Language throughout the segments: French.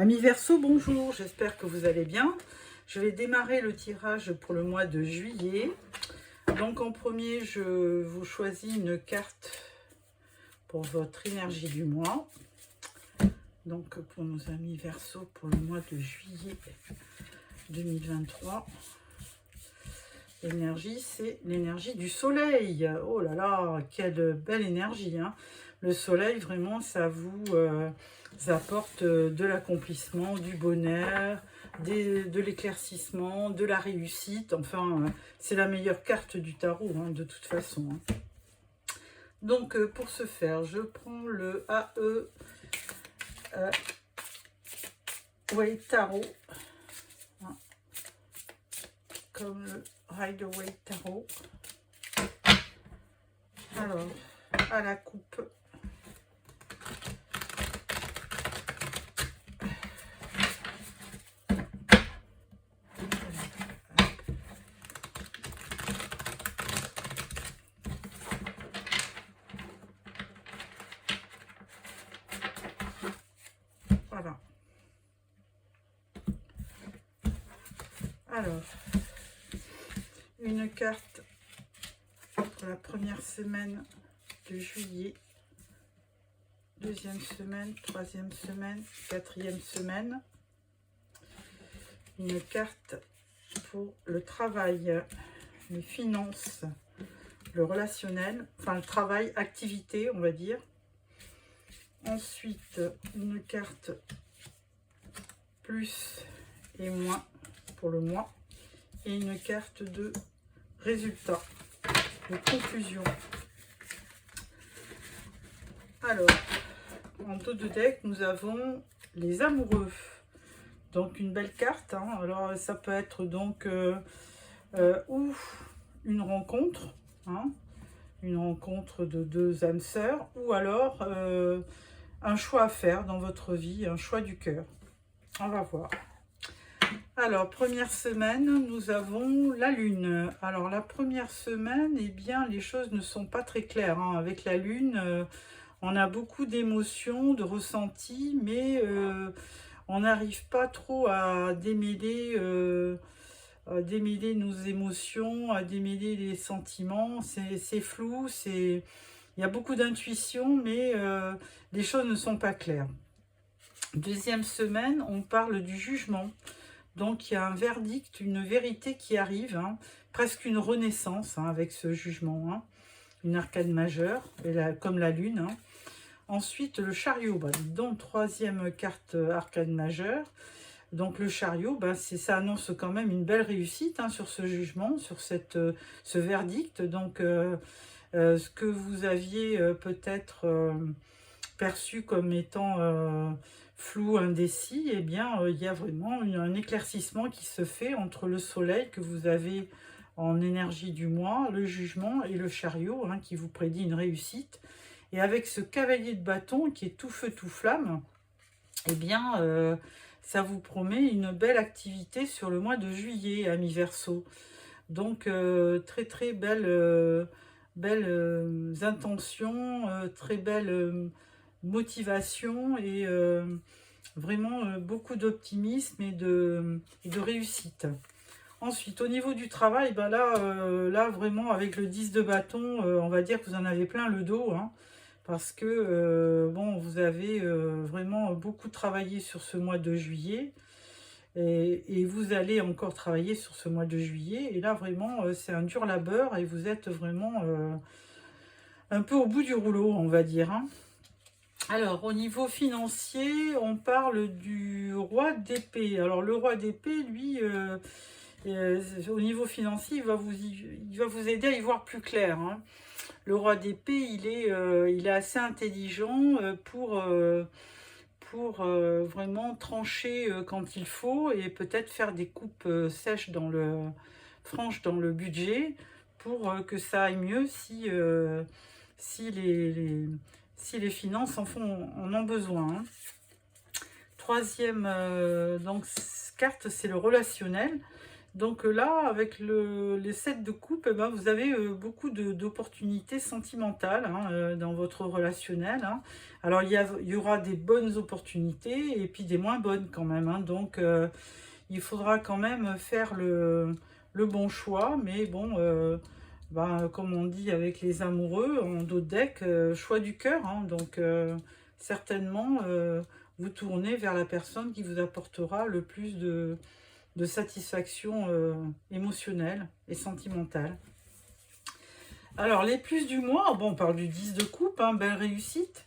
Amis Verseau, bonjour, j'espère que vous allez bien. Je vais démarrer le tirage pour le mois de juillet. Donc en premier, je vous choisis une carte pour votre énergie du mois. Donc pour nos amis Verseau pour le mois de juillet 2023. L'énergie, c'est l'énergie du soleil. Oh là là, quelle belle énergie, hein. Le soleil, vraiment, ça vous apporte de l'accomplissement, du bonheur, de l'éclaircissement, de la réussite. Enfin, c'est la meilleure carte du tarot, hein, de toute façon, hein. Donc, pour ce faire, je prends le AE Way Tarot, hein, comme le Rider-Waite Tarot. Alors, à la coupe, voilà. Alors, une carte pour la première semaine de juillet, deuxième semaine, troisième semaine, quatrième semaine. Une carte pour le travail, les finances, le relationnel, enfin le travail, activité, on va dire. Ensuite, une carte plus et moins pour le mois. Et une carte de résultat, de conclusion. Alors, en dos de deck, nous avons les amoureux. Donc, une belle carte, hein. Alors, ça peut être donc ou une rencontre, hein, une rencontre de deux âmes sœurs, ou alors un choix à faire dans votre vie, un choix du cœur. On va voir. Alors, première semaine, nous avons la Lune. Alors, la première semaine, eh bien, les choses ne sont pas très claires, hein. Avec la Lune, on a beaucoup d'émotions, de ressentis, mais on n'arrive pas trop à démêler nos émotions, à démêler les sentiments. C'est flou, il y a beaucoup d'intuition, mais les choses ne sont pas claires. Deuxième semaine, on parle du jugement. Donc, il y a un verdict, une vérité qui arrive, hein, presque une renaissance, hein, avec ce jugement, hein, une arcane majeure, comme la Lune, hein. Ensuite, le chariot, donc troisième carte arcane majeure. Donc, le chariot, ça annonce quand même une belle réussite, hein, sur ce jugement, sur ce verdict. Donc, ce que vous aviez peut-être perçu comme étant flou, indécis, eh bien, il y a vraiment un éclaircissement qui se fait entre le soleil que vous avez en énergie du mois, le jugement et le chariot, hein, qui vous prédit une réussite. Et avec ce cavalier de bâton qui est tout feu, tout flamme, eh bien, ça vous promet une belle activité sur le mois de juillet, amis Verseau. Donc, très, très belles intentions, très belle motivation et vraiment beaucoup d'optimisme et de réussite. Ensuite, au niveau du travail, là, vraiment, avec le 10 de bâton, on va dire que vous en avez plein le dos, hein, parce que, bon, vous avez vraiment beaucoup travaillé sur ce mois de juillet, et vous allez encore travailler sur ce mois de juillet, et là, vraiment, c'est un dur labeur, et vous êtes vraiment un peu au bout du rouleau, on va dire, hein. Alors, au niveau financier, on parle du roi d'épée. Alors, le roi d'épée, lui, au niveau financier, il va vous aider à y voir plus clair, hein. Le roi d'épée, il est assez intelligent pour vraiment trancher quand il faut, et peut-être faire des coupes sèches franches dans le budget pour que ça aille mieux si les finances en ont besoin, hein. Troisième carte, c'est le relationnel. Donc là, avec les 7 de coupe, eh ben, vous avez beaucoup d'opportunités sentimentales hein, dans votre relationnel. Hein. Alors, il y aura des bonnes opportunités et puis des moins bonnes quand même. Hein. Donc, il faudra quand même faire le bon choix. Mais bon, ben, comme on dit avec les amoureux, en dos de deck, choix du cœur. Hein. Donc, certainement, vous tournez vers la personne qui vous apportera le plus de satisfaction émotionnelle et sentimentale. Alors, les plus du mois, bon, on parle du 10 de coupe, hein, belle réussite.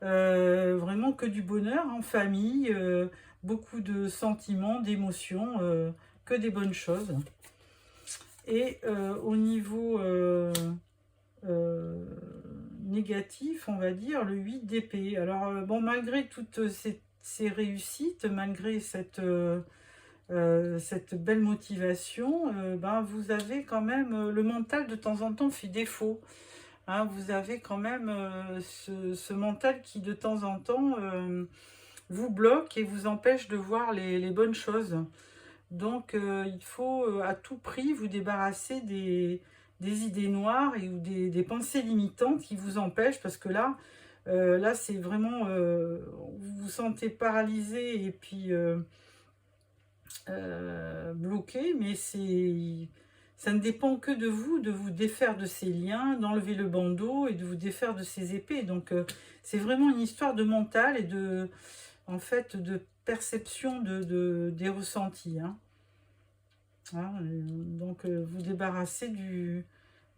Vraiment que du bonheur en famille, beaucoup de sentiments, d'émotions, que des bonnes choses. Et au niveau négatif, on va dire, le 8 d'épée. Alors, bon, malgré toutes ces réussites, malgré cette belle motivation, ben, vous avez quand même le mental de temps en temps fait défaut. Hein, vous avez quand même ce mental qui de temps en temps vous bloque et vous empêche de voir les bonnes choses. Donc il faut à tout prix vous débarrasser des idées noires ou des pensées limitantes qui vous empêchent, parce que là c'est vraiment, vous vous sentez paralysé et puis bloqué, mais ça ne dépend que de vous défaire de ces liens, d'enlever le bandeau et de vous défaire de ces épées. Donc c'est vraiment une histoire de mental et en fait, de perception des ressentis. Hein. Hein, donc vous débarrasser du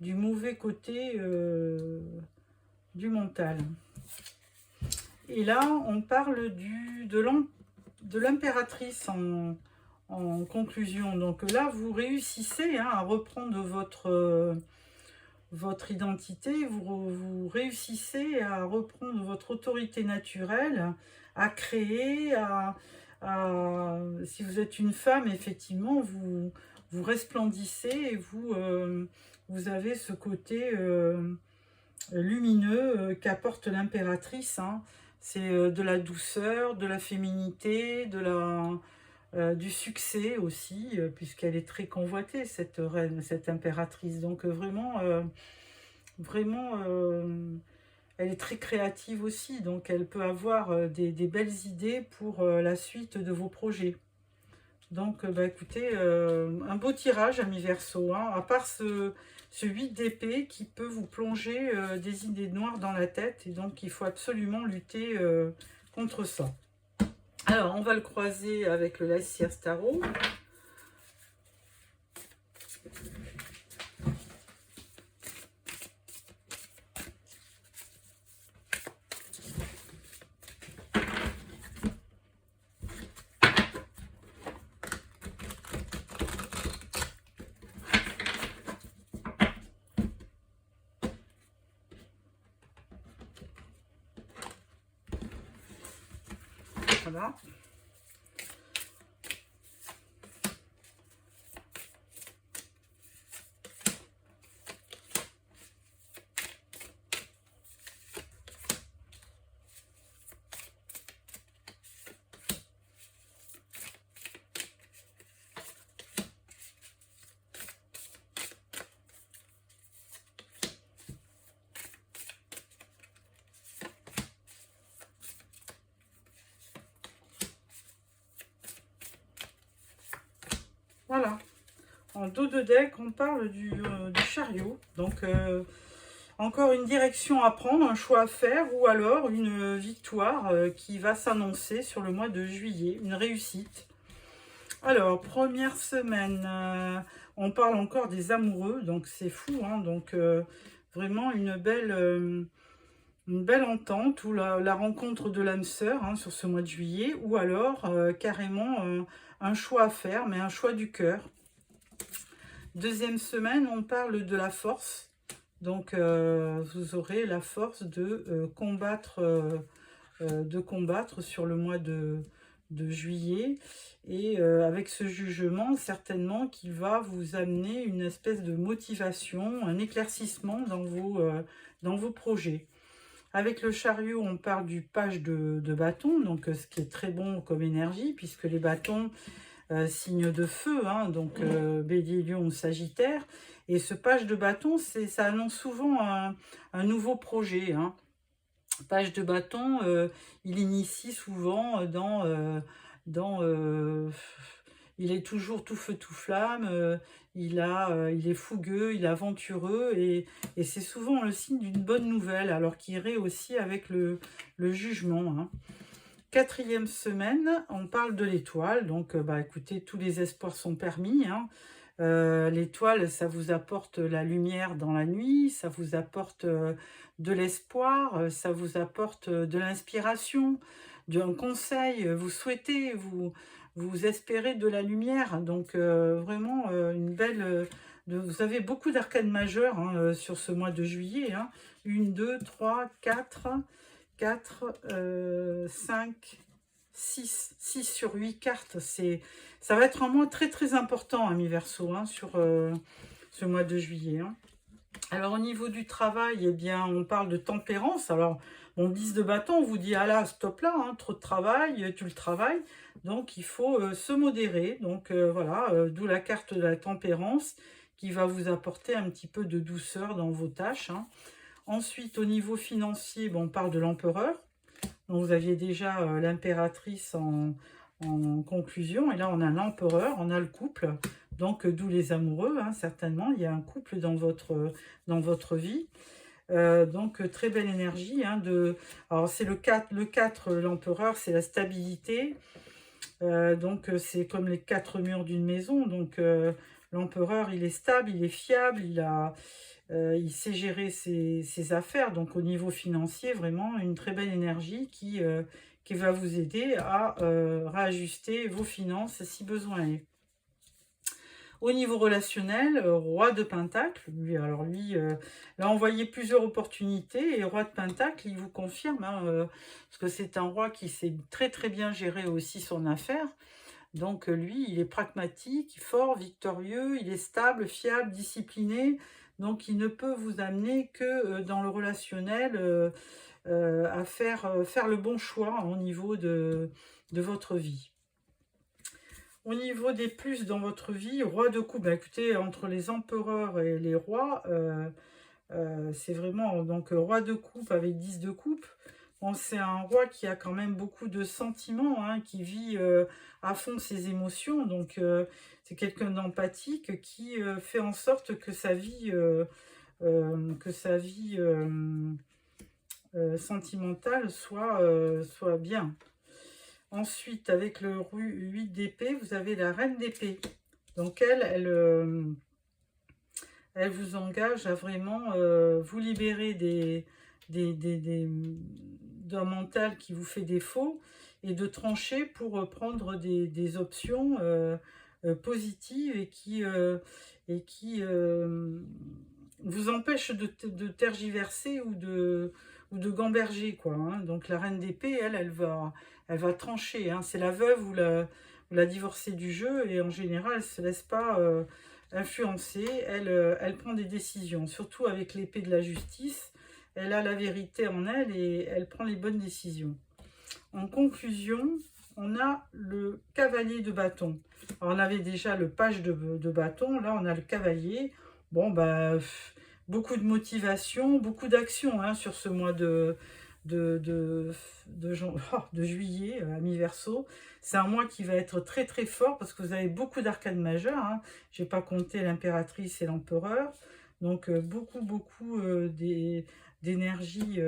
mauvais côté du mental. Et là, on parle de l'impératrice en conclusion. Donc là, vous réussissez hein, à reprendre votre identité, vous réussissez à reprendre votre autorité naturelle, à créer, si vous êtes une femme, effectivement, vous resplendissez et vous avez ce côté lumineux qu'apporte l'impératrice. Hein. C'est de la douceur, de la féminité, du succès aussi, puisqu'elle est très convoitée, cette reine, cette impératrice. Donc vraiment, elle est très créative aussi. Donc elle peut avoir des belles idées pour la suite de vos projets. Donc bah, écoutez, un beau tirage, amis Verseau, hein, à part ce 8 d'épée qui peut vous plonger des idées noires dans la tête. Et donc il faut absolument lutter contre ça. Alors, on va le croiser avec le Lacier Tarot. Voilà. Voilà. En dos de deck, on parle du chariot. Donc, encore une direction à prendre, un choix à faire, ou alors une victoire qui va s'annoncer sur le mois de juillet, une réussite. Alors, première semaine, on parle encore des amoureux, donc c'est fou, hein, donc vraiment une belle entente, ou la rencontre de l'âme sœur hein, sur ce mois de juillet, ou alors carrément un choix à faire, mais un choix du cœur. Deuxième semaine, on parle de la force. Donc, vous aurez la force de combattre sur le mois de juillet. Et avec ce jugement, certainement qu'il va vous amener une espèce de motivation, un éclaircissement dans vos projets. Avec le chariot, on parle du page de bâton, donc ce qui est très bon comme énergie, puisque les bâtons signe de feu, hein, donc Bélier, Lion ou Sagittaire. Et ce page de bâton, ça annonce souvent un nouveau projet, hein. Page de bâton, il initie souvent dans il est toujours tout feu tout flamme, il est fougueux, il est aventureux, et c'est souvent le signe d'une bonne nouvelle, alors qu'il irait aussi avec le jugement, hein. 4e semaine, on parle de l'étoile, donc bah, écoutez, tous les espoirs sont permis, hein. L'étoile, ça vous apporte la lumière dans la nuit, ça vous apporte de l'espoir, ça vous apporte de l'inspiration, d'un conseil, vous souhaitez, vous espérez de la lumière, donc vraiment une belle... vous avez beaucoup d'arcanes majeures, hein, sur ce mois de juillet, hein. 1, 2, 3, 4, 5, 6 sur 8 cartes. Ça va être un mois très très important, ami Verseau, hein, sur ce mois de juillet, hein. Alors au niveau du travail, eh bien, on parle de tempérance. Alors, mon 10 de bâton, on vous dit, ah là, stop là, hein, trop de travail, tu le travailles. Donc, il faut se modérer. Donc, voilà, d'où la carte de la tempérance qui va vous apporter un petit peu de douceur dans vos tâches, hein. Ensuite, au niveau financier, bon, on parle de l'empereur. Donc, vous aviez déjà l'impératrice en conclusion. Et là, on a l'empereur, on a le couple. Donc, d'où les amoureux, hein, certainement. Il y a un couple dans votre vie. Donc, très belle énergie. Hein, alors, c'est le 4, l'empereur, c'est la stabilité. Donc, c'est comme les 4 murs d'une maison. Donc, l'empereur, il est stable, il est fiable, il sait gérer ses affaires. Donc, au niveau financier, vraiment, une très belle énergie qui va vous aider à réajuster vos finances si besoin est. Au niveau relationnel, roi de Pentacle, lui, là on voyait plusieurs opportunités, et roi de Pentacle, il vous confirme, hein, parce que c'est un roi qui sait très très bien gérer aussi son affaire. Donc lui, il est pragmatique, fort, victorieux, il est stable, fiable, discipliné, donc il ne peut vous amener que dans le relationnel à faire le bon choix au niveau de votre vie. Au niveau des plus dans votre vie, roi de coupe, bah écoutez, entre les empereurs et les rois, c'est vraiment, donc roi de coupe avec 10 de coupe. Bon, c'est un roi qui a quand même beaucoup de sentiments, hein, qui vit à fond ses émotions. Donc c'est quelqu'un d'empathique qui fait en sorte que sa vie, sentimentale soit bien. Ensuite, avec le 8 d'épée, vous avez la reine d'épée. Donc elle vous engage à vraiment vous libérer d'un mental qui vous fait défaut, et de trancher pour prendre des options positives, et qui vous empêchent de tergiverser ou de gamberger, quoi, hein. Donc la reine d'épée, elle va trancher, hein. C'est la veuve ou la divorcée du jeu, et en général, elle ne se laisse pas influencer. Elle prend des décisions, surtout avec l'épée de la justice. Elle a la vérité en elle et elle prend les bonnes décisions. En conclusion, on a le cavalier de bâton. Alors, on avait déjà le page de bâton, là on a le cavalier. Bon, bah, beaucoup de motivation, beaucoup d'action, hein, sur ce mois de juillet, ami Verseau. C'est un mois qui va être très très fort, parce que vous avez beaucoup d'arcanes majeures, hein. Je n'ai pas compté l'impératrice et l'empereur. Donc beaucoup d'énergie.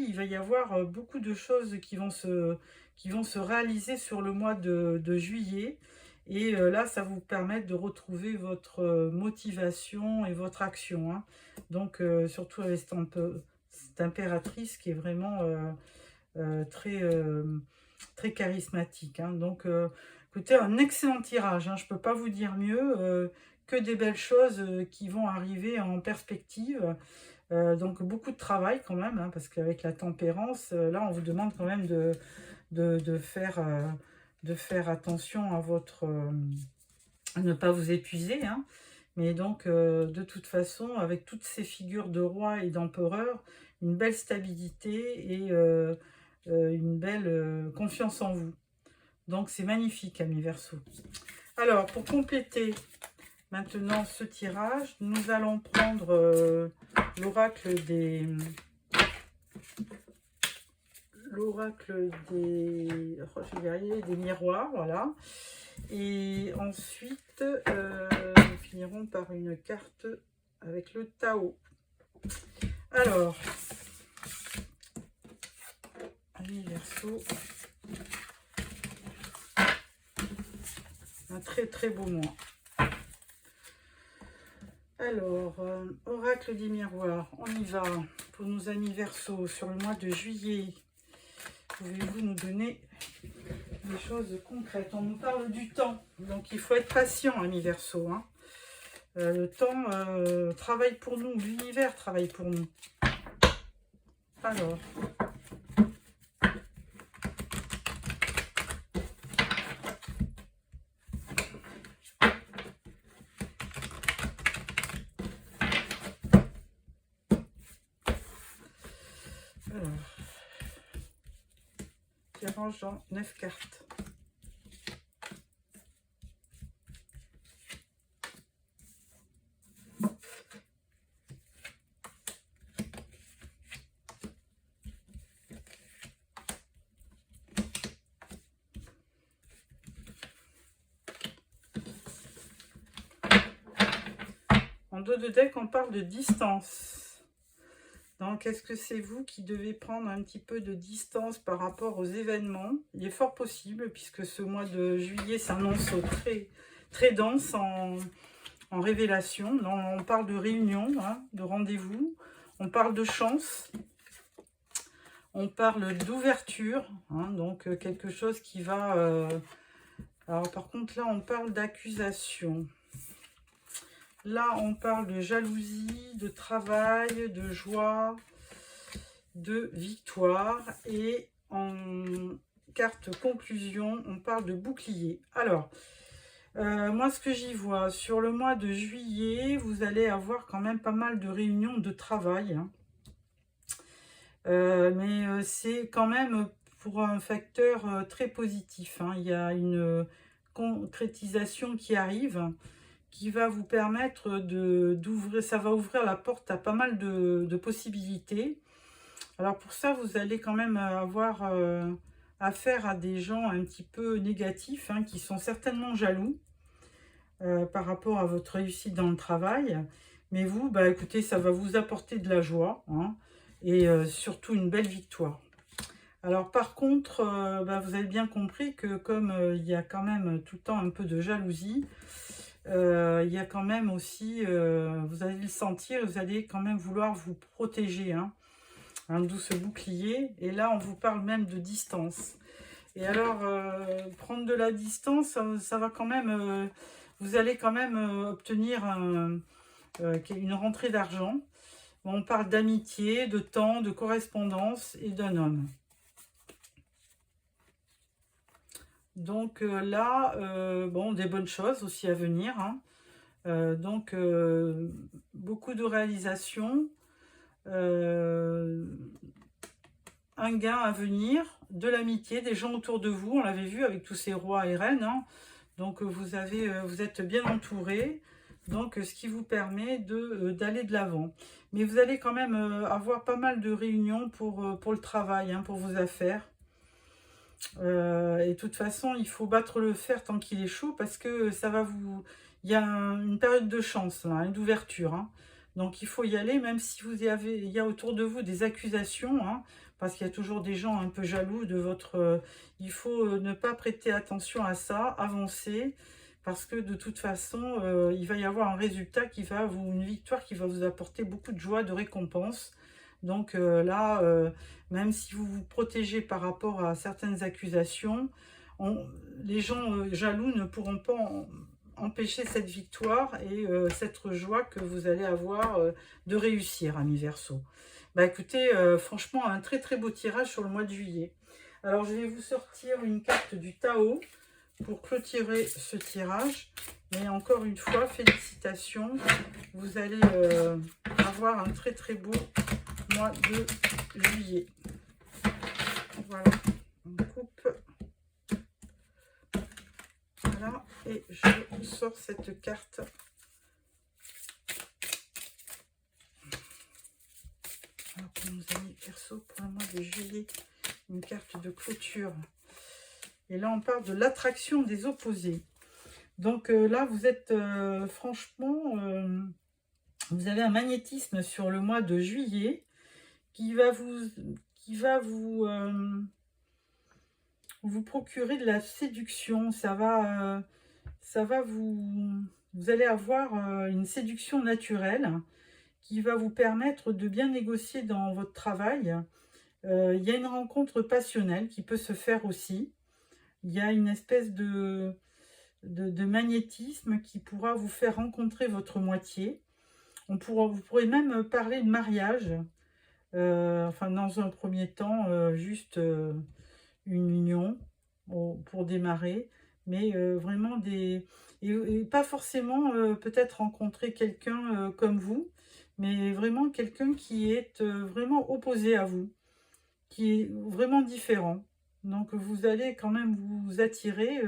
Il va y avoir beaucoup de choses qui vont se réaliser sur le mois de juillet. Et là, ça vous permet de retrouver votre motivation et votre action, hein. Donc, surtout avec cette impératrice qui est vraiment très charismatique, hein. Donc, écoutez, un excellent tirage, hein. Je ne peux pas vous dire mieux, que des belles choses qui vont arriver en perspective. Donc, beaucoup de travail quand même, hein, parce qu'avec la tempérance, là, on vous demande quand même de faire attention à ne pas vous épuiser, hein. Mais donc, de toute façon, avec toutes ces figures de roi et d'empereur, une belle stabilité et une belle confiance en vous. Donc, c'est magnifique, amis Verseau. Alors, pour compléter maintenant ce tirage, nous allons prendre l'oracle des... oh, je vais y arriver, des miroirs, voilà. Et ensuite, nous finirons par une carte avec le Tao. Alors, amis Verseau, un très très beau mois. Alors, oracle des miroirs, on y va pour nos amis Verseau sur le mois de juillet. Pouvez-vous nous donner des choses concrètes? On nous parle du temps, donc il faut être patient, amis Verseau, hein. Le temps travaille pour nous, l'univers travaille pour nous. Alors, tirage en 9 cartes. En dos de deck, on parle de distance. Donc, est-ce que c'est vous qui devez prendre un petit peu de distance par rapport aux événements? Il est fort possible, puisque ce mois de juillet s'annonce très, très dense en révélation. On parle de réunion, hein, de rendez-vous. On parle de chance. On parle d'ouverture, hein, donc quelque chose qui va... Alors, par contre, là, on parle d'accusation. Là, on parle de jalousie, de travail, de joie, de victoire. Et en carte conclusion, on parle de bouclier. Alors, moi, ce que j'y vois, sur le mois de juillet, vous allez avoir quand même pas mal de réunions de travail. Hein. Mais c'est quand même pour un facteur très positif. Hein. Il y a une concrétisation qui arrive, qui va vous permettre d'ouvrir, ça va ouvrir la porte à pas mal de possibilités. Alors pour ça, vous allez quand même avoir affaire à des gens un petit peu négatifs, hein, qui sont certainement jaloux par rapport à votre réussite dans le travail. Mais vous, bah, écoutez, ça va vous apporter de la joie, hein, et surtout une belle victoire. Alors par contre, bah, vous avez bien compris que comme il y a quand même tout le temps un peu de jalousie, il y a quand même aussi, vous allez le sentir, vous allez quand même vouloir vous protéger, hein, un douce bouclier. Et là, on vous parle même de distance. Et alors, prendre de la distance, ça va quand même, vous allez quand même obtenir une rentrée d'argent. On parle d'amitié, de temps, de correspondance et d'un homme. Donc là, bon, des bonnes choses aussi à venir. Hein. Donc, beaucoup de réalisations, un gain à venir, de l'amitié, des gens autour de vous. On l'avait vu avec tous ces rois et reines. Hein. Donc, vous êtes bien entourés. Donc, ce qui vous permet d'aller de l'avant. Mais vous allez quand même avoir pas mal de réunions pour le travail, hein, pour vos affaires. Et de toute façon, il faut battre le fer tant qu'il est chaud parce que ça va vous... Il y a une période de chance, là, hein, d'ouverture. Hein. Donc, il faut y aller, même si il y a autour de vous des accusations, hein, parce qu'il y a toujours des gens un peu jaloux de votre... il faut ne pas prêter attention à ça, avancer, parce que de toute façon, il va y avoir un résultat une victoire qui va vous apporter beaucoup de joie, de récompense. Donc là, même si vous vous protégez par rapport à certaines accusations, les gens jaloux ne pourront pas empêcher cette victoire et cette joie que vous allez avoir de réussir, amis Verseau. Bah écoutez, franchement, un très très beau tirage sur le mois de juillet. Alors je vais vous sortir une carte du Tao pour clôturer ce tirage. Mais encore une fois, félicitations. Vous allez avoir un très très beau mois de juillet. Voilà, on coupe. Voilà, et je sors cette carte. Alors, pour nos amis Verseau, pour le mois de juillet, une carte de clôture. Et là, on parle de l'attraction des opposés. Donc là, vous êtes franchement, vous avez un magnétisme sur le mois de juillet qui va vous procurer de la séduction. Vous allez avoir une séduction naturelle qui va vous permettre de bien négocier dans votre travail. Il y a une rencontre passionnelle qui peut se faire aussi. Il y a une espèce de magnétisme qui pourra vous faire rencontrer votre moitié. Vous pourrez même parler de mariage. Enfin, dans un premier temps, juste une union pour démarrer. Mais vraiment et pas forcément peut-être rencontrer quelqu'un comme vous, mais vraiment quelqu'un qui est vraiment opposé à vous, qui est vraiment différent. Donc vous allez quand même vous attirer,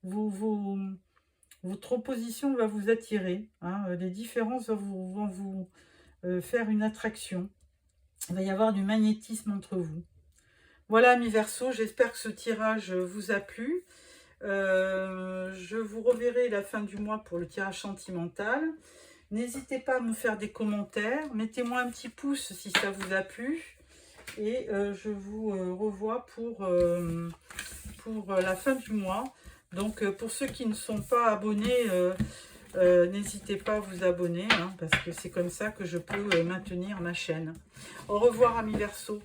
votre opposition va vous attirer, hein, les différences vont vous faire une attraction. Il va y avoir du magnétisme entre vous. Voilà, mes Verseaux, j'espère que ce tirage vous a plu. Je vous reverrai la fin du mois pour le tirage sentimental. N'hésitez pas à me faire des commentaires. Mettez-moi un petit pouce si ça vous a plu. Et je vous revois pour la fin du mois. Donc, pour ceux qui ne sont pas abonnés, n'hésitez pas à vous abonner, hein, parce que c'est comme ça que je peux maintenir ma chaîne. Au revoir, amis Verseaux.